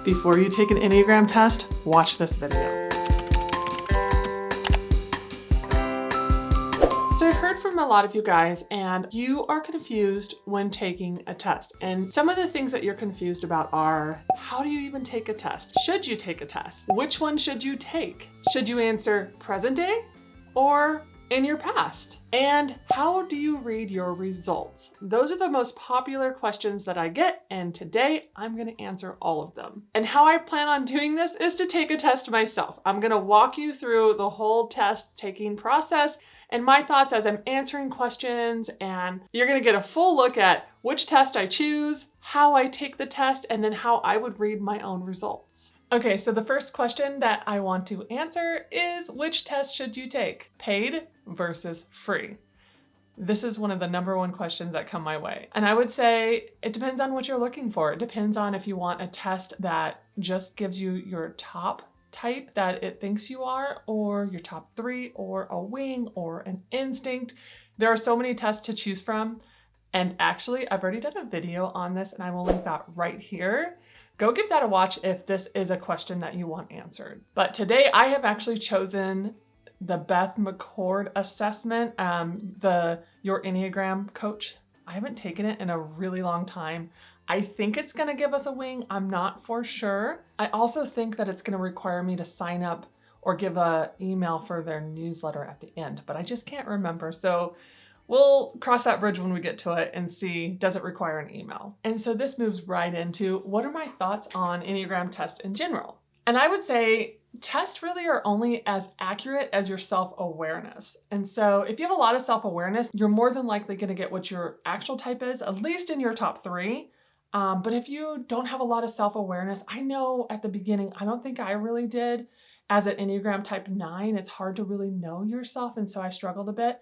Before you take an Enneagram test, watch this video. So I've heard from a lot of you guys, and you are confused when taking a test. And some of the things that you're confused about are, how do you even take a test? Should you take a test? Which one should you take? Should you answer present day or in your past? And how do you read your results? Those are the most popular questions that I get, and today I'm going to answer all of them. And how I plan on doing this is to take a test myself. I'm going to walk you through the whole test taking process and my thoughts as I'm answering questions, and you're going to get a full look at which test I choose, how I take the test, and then how I would read my own results. Okay, so the first question that I want to answer is, which test should you take? Paid versus free? This is one of the number one questions that come my way. And I would say it depends on what you're looking for. It depends on if you want a test that just gives you your top type that it thinks you are, or your top three, or a wing, or an instinct. There are so many tests to choose from. And actually, I've already done a video on this, and I will link that right here. Go give that a watch if this is a question that you want answered. But today I have actually chosen the Beth McCord assessment, your Enneagram Coach. I haven't taken it in a really long time. I think it's gonna give us a wing. I'm not for sure. I also think that it's gonna require me to sign up or give an email for their newsletter at the end, but I just can't remember. So we'll cross that bridge when we get to it and see, does it require an email? And so this moves right into, what are my thoughts on Enneagram tests in general? And I would say tests really are only as accurate as your self-awareness. And so if you have a lot of self-awareness, you're more than likely gonna get what your actual type is, at least in your top three. But if you don't have a lot of self-awareness, I know at the beginning, I don't think I really did. As an Enneagram Type 9, it's hard to really know yourself, and so I struggled a bit.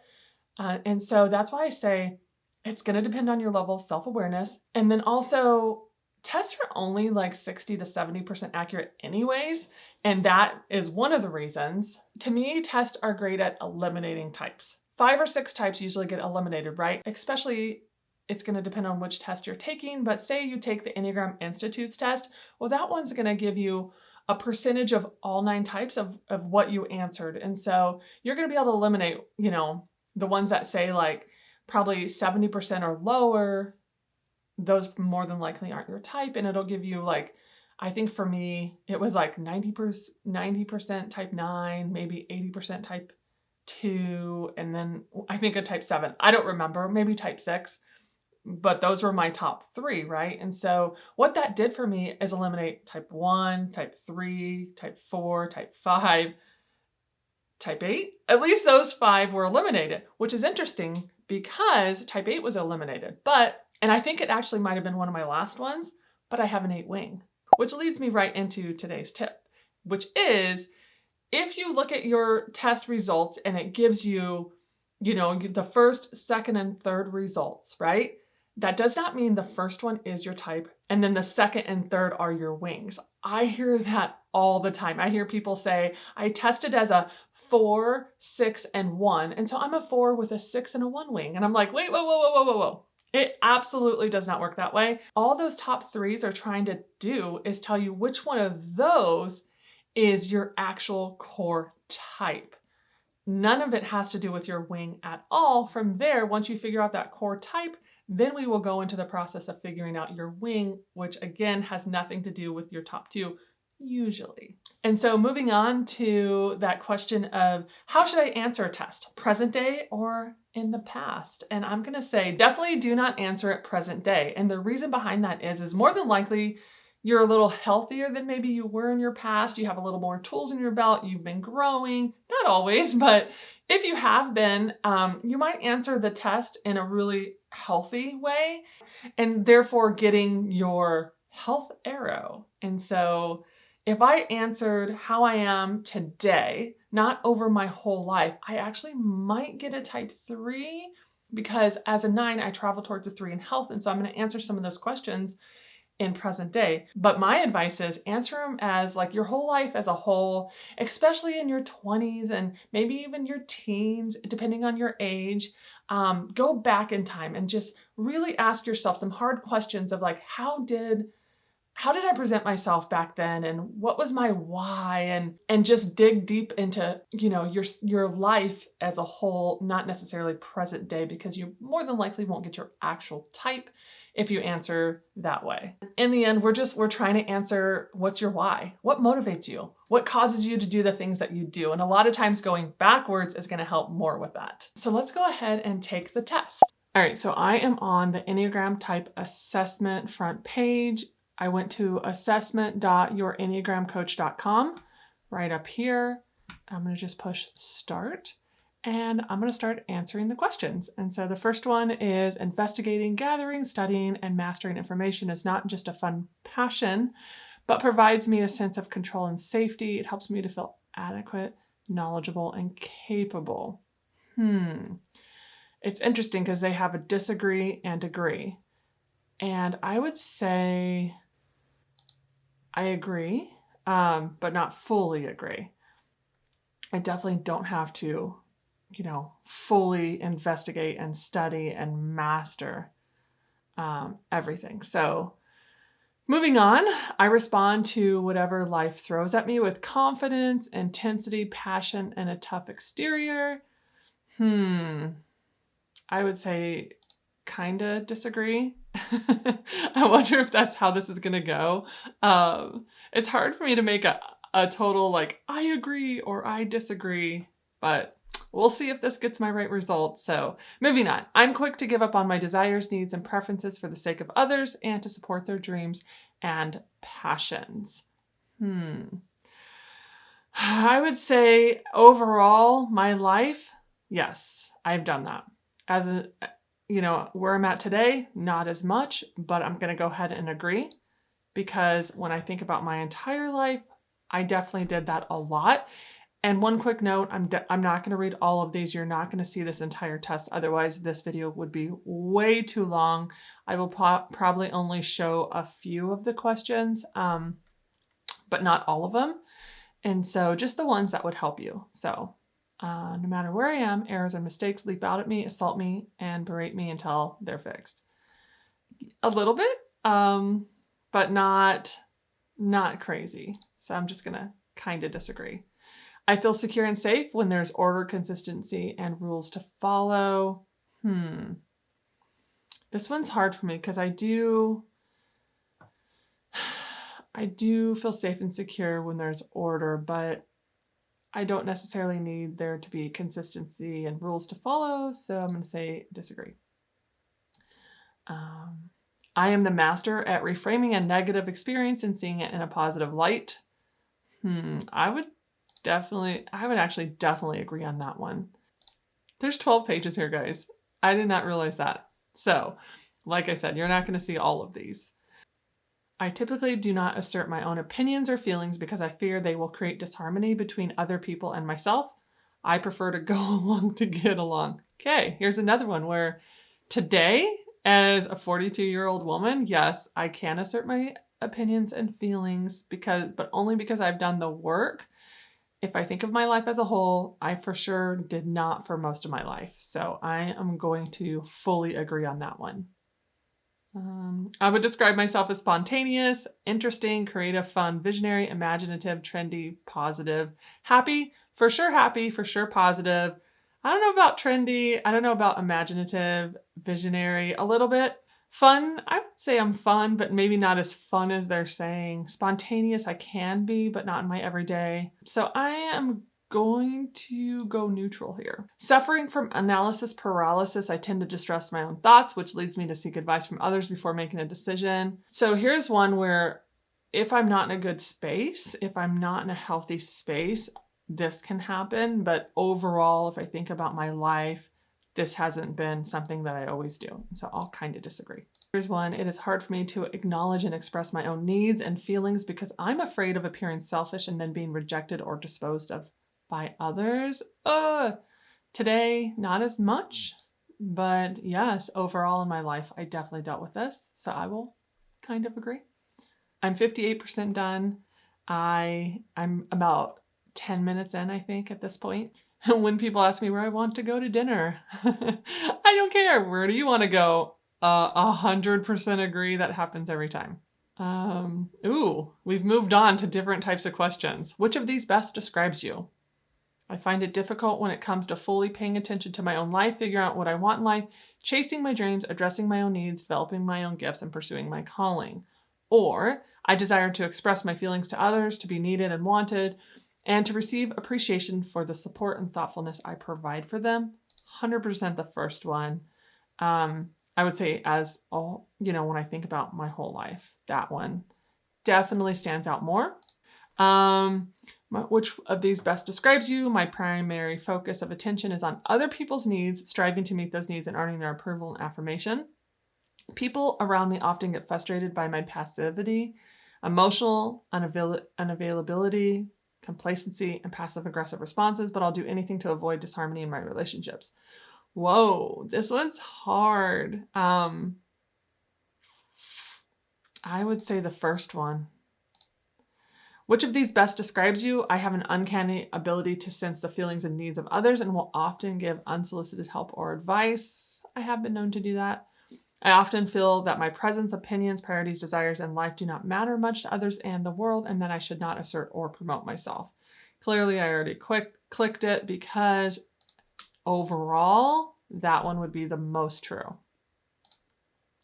And so that's why I say it's going to depend on your level of self-awareness. And then also, tests are only like 60 to 70% accurate anyways. And that is one of the reasons. To me, tests are great at eliminating types. 5 or 6 types usually get eliminated, right? Especially, it's going to depend on which test you're taking. But say you take the Enneagram Institute's test, well, that one's going to give you a percentage of all 9 types of what you answered. And so you're going to be able to eliminate, the ones that say like probably 70% or lower, those more than likely aren't your type. And it'll give you like, I think for me, it was like 90% type 9, maybe 80% type 2, and then I think a type 7. I don't remember, maybe type 6, but those were my top 3, right? And so what that did for me is eliminate type 1, type 3, type 4, type 5, type 8, at least those 5 were eliminated, which is interesting because type 8 was eliminated. And I think it actually might have been one of my last ones, but I have an 8 wing, which leads me right into today's tip, which is if you look at your test results and it gives you, the first, second, and third results, right? That does not mean the first one is your type and then the second and third are your wings. I hear that all the time. I hear people say, I tested as a 4, 6, and 1. And so I'm a 4 with a 6 and a 1 wing. And I'm like, wait, whoa. It absolutely does not work that way. All those top 3s are trying to do is tell you which one of those is your actual core type. None of it has to do with your wing at all. From there, once you figure out that core type, then we will go into the process of figuring out your wing, which again has nothing to do with your top 2. Usually. And so moving on to that question of how should I answer a test? Present day or in the past? And I'm going to say definitely do not answer it present day. And the reason behind that is more than likely you're a little healthier than maybe you were in your past. You have a little more tools in your belt. You've been growing, not always, but if you have been, you might answer the test in a really healthy way and therefore getting your health arrow. And so if I answered how I am today, not over my whole life, I actually might get a type 3 because as a 9, I travel towards a 3 in health. And so I'm going to answer some of those questions in present day. But my advice is answer them as like your whole life as a whole, especially in your 20s and maybe even your teens, depending on your age. Go back in time and just really ask yourself some hard questions of like, how did how did I present myself back then, and what was my why, and just dig deep into, your life as a whole, not necessarily present day, because you more than likely won't get your actual type if you answer that way. In the end, we're trying to answer, what's your why? What motivates you? What causes you to do the things that you do? And a lot of times going backwards is going to help more with that. So let's go ahead and take the test. All right, so I am on the Enneagram Type Assessment front page. I went to assessment.yourenneagramcoach.com right up here. I'm going to just push start, and I'm going to start answering the questions. And so the first one is, investigating, gathering, studying, and mastering information is not just a fun passion, but provides me a sense of control and safety. It helps me to feel adequate, knowledgeable, and capable. It's interesting because they have a disagree and agree. And I would say I agree, but not fully agree. I definitely don't have to, fully investigate and study and master everything. So moving on, I respond to whatever life throws at me with confidence, intensity, passion, and a tough exterior. I would say kind of disagree. I wonder if that's how this is going to go. It's hard for me to make a total like, I agree or I disagree, but we'll see if this gets my right result. So moving on, I'm quick to give up on my desires, needs, and preferences for the sake of others and to support their dreams and passions. I would say overall, my life, yes, I've done that. As a, where I'm at today, not as much, but I'm going to go ahead and agree, because when I think about my entire life, I definitely did that a lot. And one quick note, I'm not going to read all of these. You're not going to see this entire test. Otherwise, this video would be way too long. I will probably only show a few of the questions, but not all of them. And so just the ones that would help you. So no matter where I am, errors and mistakes leap out at me, assault me, and berate me until they're fixed. A little bit, but not crazy. So I'm just going to kind of disagree. I feel secure and safe when there's order, consistency, and rules to follow. This one's hard for me because I do feel safe and secure when there's order, but I don't necessarily need there to be consistency and rules to follow, so I'm going to say disagree. I am the master at reframing a negative experience and seeing it in a positive light. I would actually definitely agree on that one. There's 12 pages here, guys. I did not realize that. So, like I said, you're not going to see all of these. I typically do not assert my own opinions or feelings because I fear they will create disharmony between other people and myself. I prefer to go along to get along. Okay, here's another one where today, as a 42-year-old woman, yes, I can assert my opinions and feelings, but only because I've done the work. If I think of my life as a whole, I for sure did not for most of my life. So I am going to fully agree on that one. I would describe myself as spontaneous, interesting, creative, fun, visionary, imaginative, trendy, positive, happy, for sure positive. I don't know about trendy. I don't know about imaginative, visionary, a little bit. Fun, I would say I'm fun, but maybe not as fun as they're saying. Spontaneous, I can be, but not in my everyday. So I am going to go neutral here. Suffering from analysis paralysis, I tend to distrust my own thoughts, which leads me to seek advice from others before making a decision. So here's one where if I'm not in a good space, if I'm not in a healthy space, this can happen. But overall, if I think about my life, this hasn't been something that I always do. So I'll kind of disagree. Here's one. It is hard for me to acknowledge and express my own needs and feelings because I'm afraid of appearing selfish and then being rejected or disposed of by others. Today, not as much, but yes, overall in my life, I definitely dealt with this. So I will kind of agree. I'm 58% done. I'm about 10 minutes in, I think, at this point. When people ask me where I want to go to dinner, I don't care. Where do you want to go? 100% agree. That happens every time. We've moved on to different types of questions. Which of these best describes you? I find it difficult when it comes to fully paying attention to my own life, figuring out what I want in life, chasing my dreams, addressing my own needs, developing my own gifts, and pursuing my calling. Or I desire to express my feelings to others, to be needed and wanted, and to receive appreciation for the support and thoughtfulness I provide for them. 100% the first one. I would say as all, when I think about my whole life, that one definitely stands out more. Which of these best describes you? My primary focus of attention is on other people's needs, striving to meet those needs and earning their approval and affirmation. People around me often get frustrated by my passivity, emotional unavailability, complacency, and passive-aggressive responses, but I'll do anything to avoid disharmony in my relationships. Whoa, this one's hard. I would say the first one. Which of these best describes you? I have an uncanny ability to sense the feelings and needs of others and will often give unsolicited help or advice. I have been known to do that. I often feel that my presence, opinions, priorities, desires, and life do not matter much to others and the world, and that I should not assert or promote myself. Clearly, I already clicked it because overall, that one would be the most true.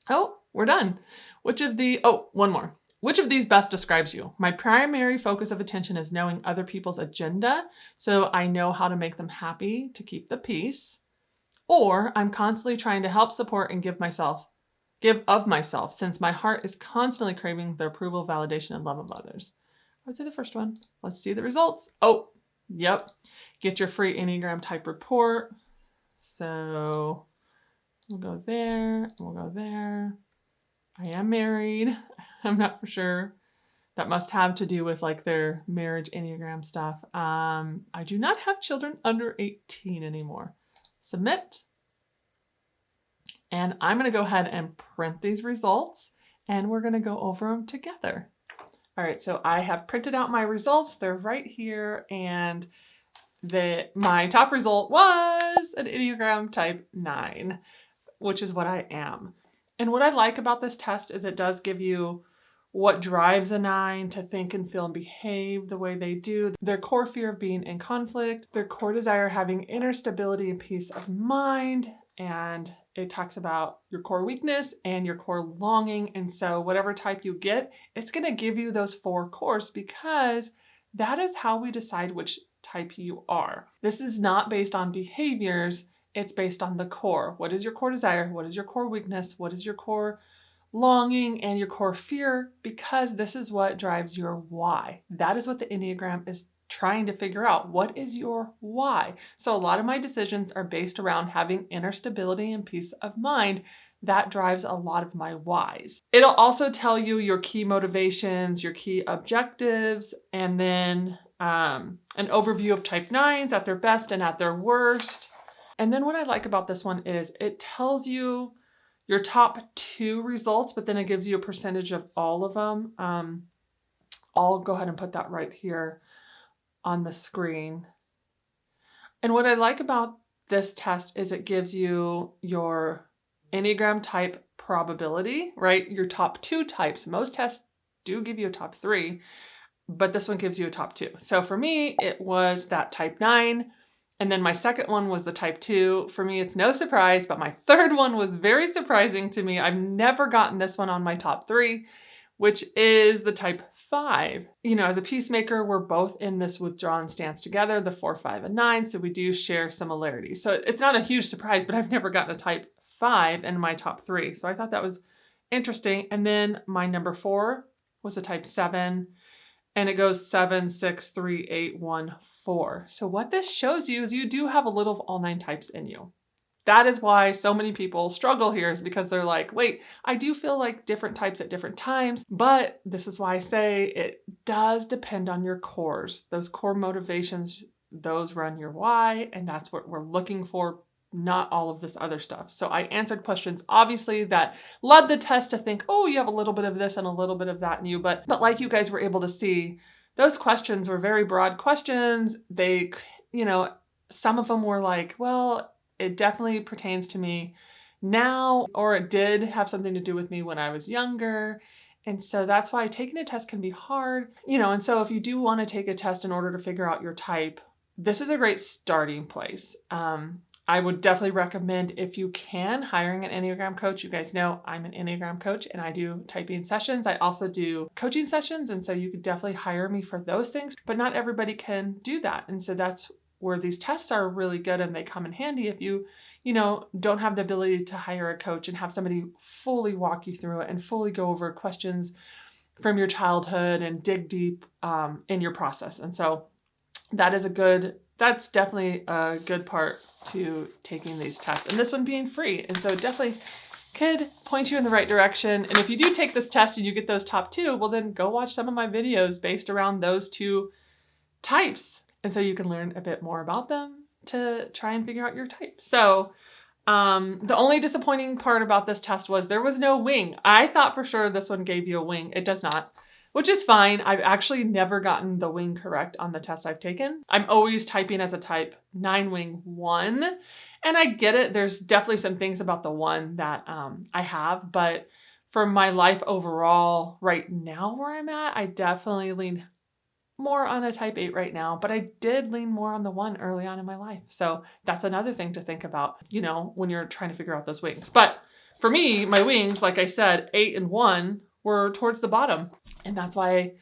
Oh, we're done. One more. Which of these best describes you? My primary focus of attention is knowing other people's agenda, so I know how to make them happy to keep the peace. Or I'm constantly trying to help, support, and give of myself, since my heart is constantly craving the approval, validation, and love of others. I would say the first one. Let's see the results. Oh, yep. Get your free Enneagram Type report. So we'll go there. We'll go there. I am married. I'm not for sure. That must have to do with like their marriage Enneagram stuff. I do not have children under 18 anymore. Submit. And I'm going to go ahead and print these results and we're going to go over them together. All right, so I have printed out my results. They're right here. And my top result was an Enneagram Type 9, which is what I am. And what I like about this test is it does give you what drives a 9 to think and feel and behave the way they do, their core fear of being in conflict, their core desire having inner stability and peace of mind, and it talks about your core weakness and your core longing. And so whatever type you get, it's going to give you those 4 cores because that is how we decide which type you are. This is not based on behaviors. It's based on the core. What is your core desire? What is your core weakness? What is your core longing and your core fear? Because this is what drives your why. That is what the Enneagram is trying to figure out. What is your why? So a lot of my decisions are based around having inner stability and peace of mind. That drives a lot of my whys. It'll also tell you your key motivations, your key objectives, and then an overview of type 9s at their best and at their worst. And then what I like about this one is it tells you your top 2 results, but then it gives you a percentage of all of them. I'll go ahead and put that right here on the screen. And what I like about this test is it gives you your Enneagram type probability, right? Your top 2 types. Most tests do give you a top 3, but this one gives you a top 2. So for me, it was that type 9. And then my second one was the type 2. For me, it's no surprise, but my third one was very surprising to me. I've never gotten this one on my top 3, which is the type 5. As a peacemaker, we're both in this withdrawn stance together, the 4, 5, and 9. So we do share similarities. So it's not a huge surprise, but I've never gotten a type 5 in my top 3. So I thought that was interesting. And then my number 4 was a type 7. And it goes 7, 6, 3, 8, 1, 4. So what this shows you is you do have a little of all 9 types in you. That is why so many people struggle here, is because they're like, wait, I do feel like different types at different times. But this is why I say it does depend on your cores. Those core motivations, those run your why, and that's what we're looking for, not all of this other stuff. So I answered questions, obviously, that led the test to think, oh, you have a little bit of this and a little bit of that in you. But like you guys were able to see, those questions were very broad questions. They, some of them were like, well, it definitely pertains to me now, or it did have something to do with me when I was younger. And so that's why taking a test can be hard, and so if you do want to take a test in order to figure out your type, this is a great starting place. I would definitely recommend, if you can, hiring an Enneagram coach. You guys know I'm an Enneagram coach and I do typing sessions. I also do coaching sessions. And so you could definitely hire me for those things, but not everybody can do that. And so that's where these tests are really good, and they come in handy if you don't have the ability to hire a coach and have somebody fully walk you through it and fully go over questions from your childhood and dig deep in your process. And so that's definitely a good part to taking these tests, and this one being free. And so it definitely could point you in the right direction. And if you do take this test and you get those top 2, well, then go watch some of my videos based around those 2 types. And so you can learn a bit more about them to try and figure out your type. So the only disappointing part about this test was there was no wing. I thought for sure this one gave you a wing. It does not, which is fine. I've actually never gotten the wing correct on the tests I've taken. I'm always typing as a type 9 wing 1. And I get it. There's definitely some things about the 1 that I have, but for my life overall right now where I'm at, I definitely lean more on a type 8 right now, but I did lean more on the 1 early on in my life. So that's another thing to think about, when you're trying to figure out those wings. But for me, my wings, like I said, 8 and 1 were towards the bottom. And that's why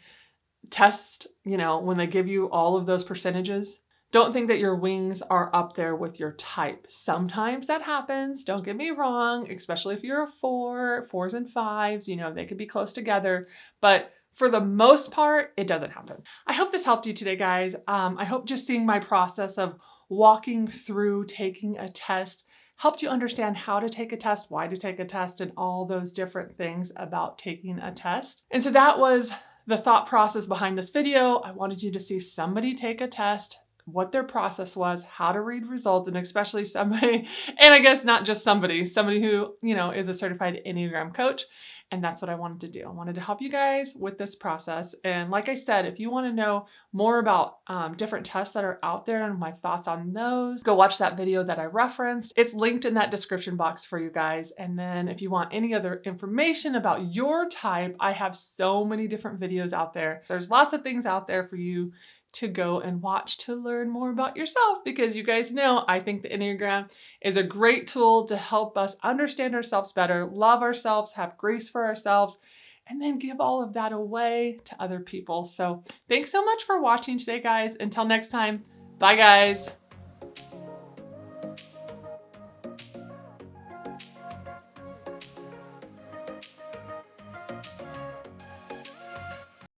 tests, when they give you all of those percentages, don't think that your wings are up there with your type. Sometimes that happens. Don't get me wrong, especially if you're a 4, 4s and 5s, they could be close together. But for the most part, it doesn't happen. I hope this helped you today, guys. I hope just seeing my process of walking through taking a test helped you understand how to take a test, why to take a test, and all those different things about taking a test. And so that was the thought process behind this video. I wanted you to see somebody take a test, what their process was, how to read results, and especially somebody, and I guess not just somebody who, is a certified Enneagram coach. And that's what I wanted to do. I wanted to help you guys with this process. And like I said, if you want to know more about different tests that are out there and my thoughts on those, go watch that video that I referenced. It's linked in that description box for you guys. And then if you want any other information about your type, I have so many different videos out there. There's lots of things out there for you to go and watch to learn more about yourself, because you guys know I think the Enneagram is a great tool to help us understand ourselves better, love ourselves, have grace for ourselves, and then give all of that away to other people. So thanks so much for watching today, guys. Until next time, bye guys.